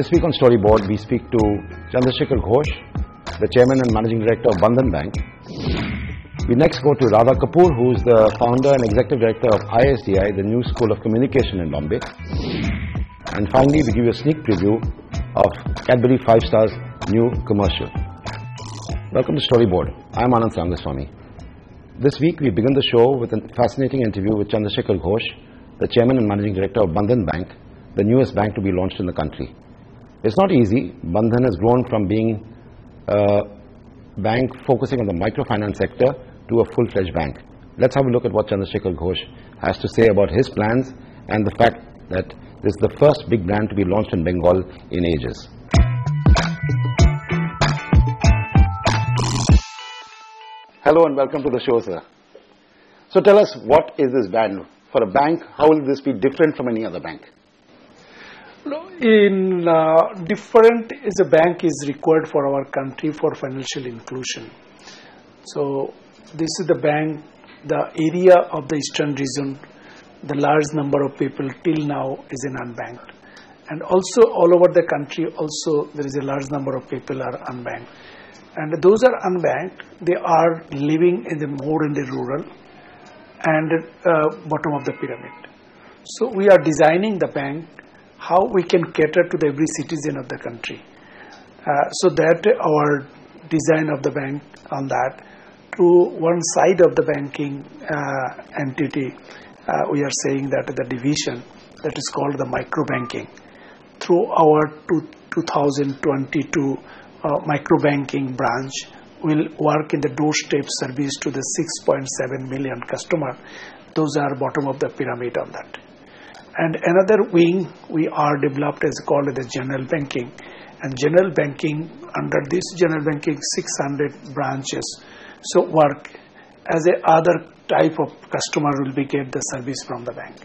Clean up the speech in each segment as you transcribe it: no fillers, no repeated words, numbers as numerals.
This week on Storyboard, we speak to Chandrashekhar Ghosh, the Chairman and Managing Director of Bandhan Bank. We next go to Radha Kapoor, who is the Founder and Executive Director of ISDI, the new School of Communication in Bombay. And finally, we give you a sneak preview of Cadbury 5 Stars' new commercial. Welcome to Storyboard. I'm Anant Rangaswami. This week, we begin the show with a fascinating interview with Chandrashekhar Ghosh, the Chairman and Managing Director of Bandhan Bank, the newest bank to be launched in the country. It's not easy. Bandhan has grown from being a bank focusing on the microfinance sector to a full-fledged bank. Let's have a look at what Chandrashekhar Ghosh has to say about his plans and the fact that this is the first big brand to be launched in Bengal in ages. Hello and welcome to the show, sir. So tell us, what is this brand? For a bank, how will this be different from any other bank? Different is a bank is required for our country for financial inclusion. So this is the bank, the area of the eastern region, the large number of people till now is in unbanked. And also all over the country also there is a large number of people are unbanked. And those are unbanked, they are living in the more in the rural and bottom of the pyramid. So we are designing the bank how we can cater to every citizen of the country. So that our design of the bank on that, to one side of the banking entity, we are saying that the division that is called the micro banking. Through our 2022 micro banking branch will work in the doorstep service to the 6.7 million customer. Those are bottom of the pyramid on that. And another wing we are developed is called the general banking. And general banking, under this general banking, 600 branches. So work as a other type of customer will be get the service from the bank.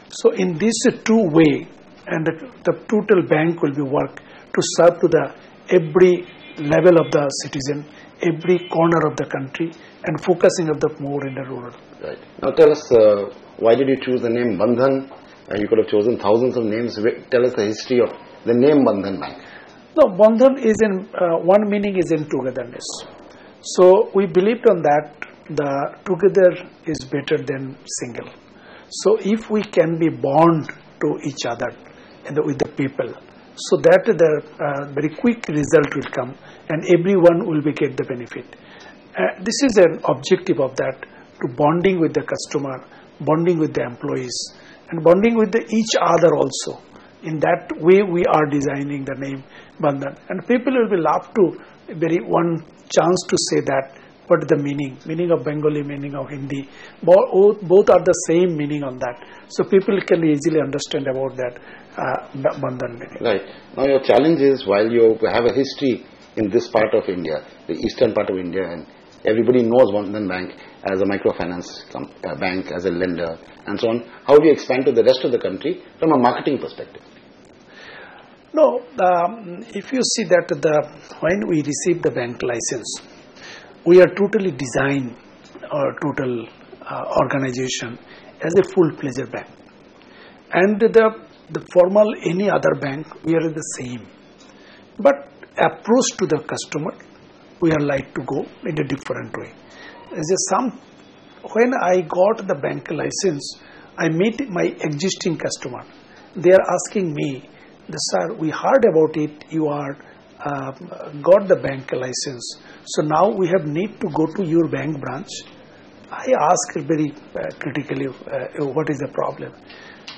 So in this two way, and the total bank will be work to serve to the every level of the citizen, every corner of the country, and focusing of the more in the rural. Right. Now tell us, why did you choose the name Bandhan? You could have chosen thousands of names. Tell us the history of the name Bandhan Bank. No, Bandhan is in, one meaning is in togetherness. So we believed on that, the together is better than single. So if we can be bond to each other and with the people, so that the very quick result will come and everyone will be get the benefit. This is an objective of that, to bonding with the customer, bonding with the employees, and bonding with each other also. In that way we are designing the name Bandhan. And people will be love to very one chance to say that, what the meaning of Bengali, meaning of Hindi. Both are the same meaning on that. So people can easily understand about that Bandhan meaning. Right. Now your challenge is, while you have a history in this part of India, the eastern part of India, and everybody knows Bandhan Bank as a microfinance bank, as a lender, and so on. How do you expand to the rest of the country from a marketing perspective? No, if you see that when we receive the bank license, we are totally designed our total organization as a full-fledged bank. And the formal any other bank, we are the same. But approach to the customer, we are like to go in a different way. When I got the bank license, I meet my existing customer. They are asking me, sir, we heard about it, you are got the bank license. So now we have need to go to your bank branch. I ask very critically, what is the problem?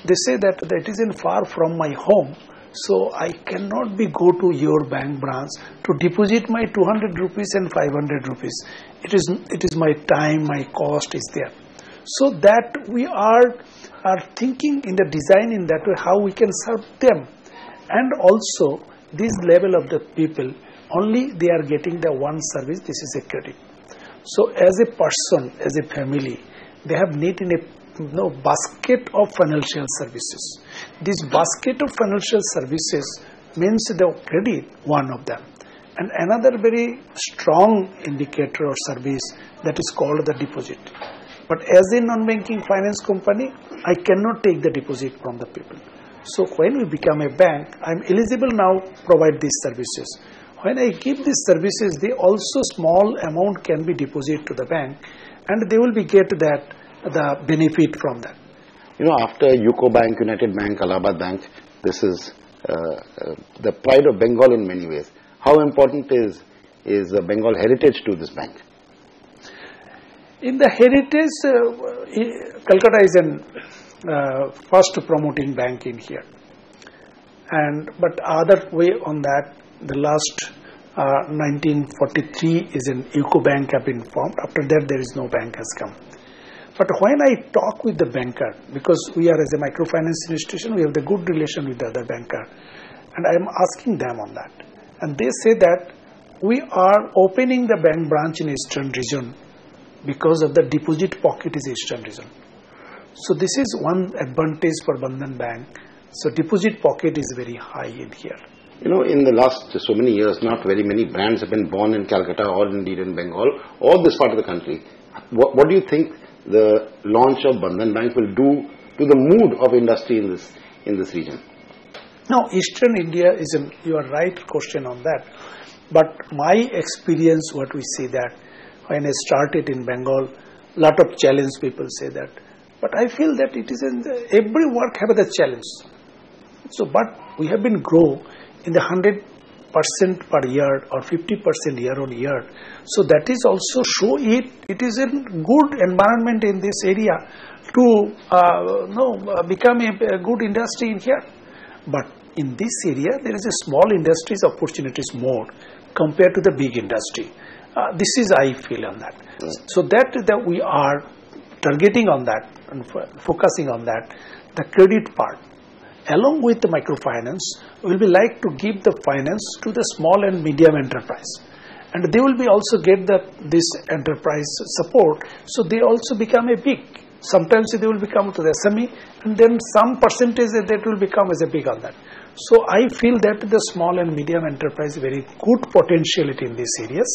They say that it is in far from my home. So I cannot be go to your bank branch to deposit my 200 rupees and 500 rupees. It is my time, my cost is there. So that we are thinking in the design in that way how we can serve them. And also this level of the people, only they are getting the one service, this is a credit. So as a person, as a family, they have need in a basket of financial services. This basket of financial services means the credit, one of them. And another very strong indicator or service that is called the deposit. But as a non-banking finance company, I cannot take the deposit from the people. So when we become a bank, I'm eligible now to provide these services. When I give these services, they also small amount can be deposited to the bank, and they will be get that the benefit from that. You know, after UCO Bank, United Bank, Allahabad Bank, this is the pride of Bengal in many ways. How important is the Bengal heritage to this bank? In the heritage, Calcutta is an first promoting bank in here. But other way on that, the last 1943 is an UCO Bank have been formed. After that, there is no bank has come. But when I talk with the banker, because we are as a microfinance institution, we have the good relation with the other banker, and I am asking them on that. And they say that we are opening the bank branch in Eastern region because of the deposit pocket is Eastern region. So this is one advantage for Bandhan Bank. So deposit pocket is very high in here. You know, in the last so many years, not very many brands have been born in Calcutta or indeed in Bengal or this part of the country. What do you think the launch of Bandhan Bank will do to the mood of industry in this region? Now, Eastern India is you are right question on that. But my experience, what we see that when I started in Bengal, lot of challenge people say that. But I feel that it is every work have the challenge. So, but we have been grow in the 100% per year or 50% year on year. So that is also show it is a good environment in this area to become a good industry in here. But in this area, there is a small industries opportunities more compared to the big industry. This is I feel on that. So that we are targeting on that and focusing on that, the credit part. Along with the microfinance, we will be like to give the finance to the small and medium enterprise, and they will be also get this enterprise support. So they also become a big. Sometimes they will become to the SME, and then some percentage that will become as a big on that. So I feel that the small and medium enterprise very good potentiality in these areas,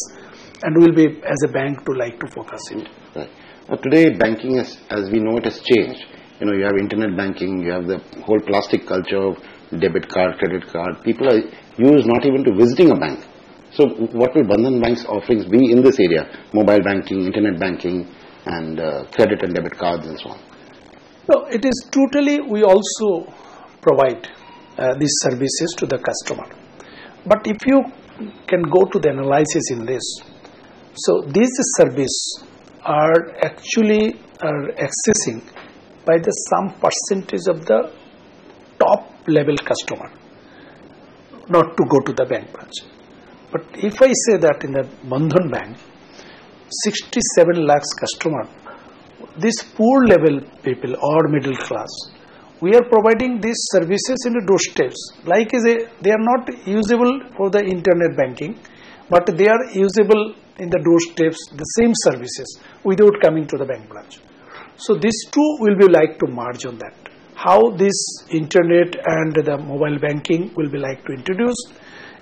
and will be as a bank to like to focus it. Right. Now today, banking as we know it has changed. You know, you have internet banking, you have the whole plastic culture of debit card, credit card. People are used not even to visiting a bank. So what will Bandhan Bank's offerings be in this area? Mobile banking, internet banking, and credit and debit cards and so on. No, it is totally, we also provide these services to the customer. But if you can go to the analysis in this, so these service are actually accessing by the some percentage of the top level customer, not to go to the bank branch. But if I say that in the Bandhan Bank, 67 lakhs customer, these poor level people or middle class, we are providing these services in the doorsteps. Like they are not usable for the internet banking, but they are usable in the doorsteps, the same services without coming to the bank branch. So these two will be like to merge on that. How this internet and the mobile banking will be like to introduce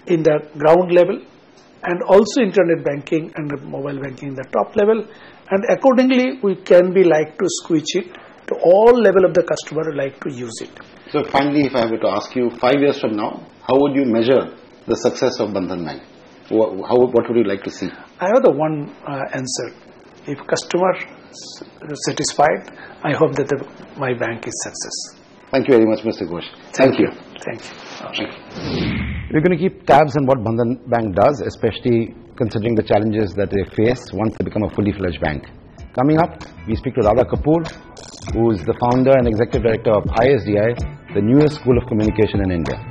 in the ground level, and also internet banking and mobile banking in the top level, and accordingly we can be like to switch it to all level of the customer like to use it. So finally, if I were to ask you 5 years from now, how would you measure the success of Bandhan Bank? What would you like to see? I have the one answer. If customer is satisfied, I hope that my bank is success. Thank you very much, Mr. Ghosh. Thank you. Thank you. Thank you. We're going to keep tabs on what Bandhan Bank does, especially considering the challenges that they face once they become a fully fledged bank. Coming up, we speak to Radha Kapoor, who is the founder and executive director of ISDI, the newest school of communication in India.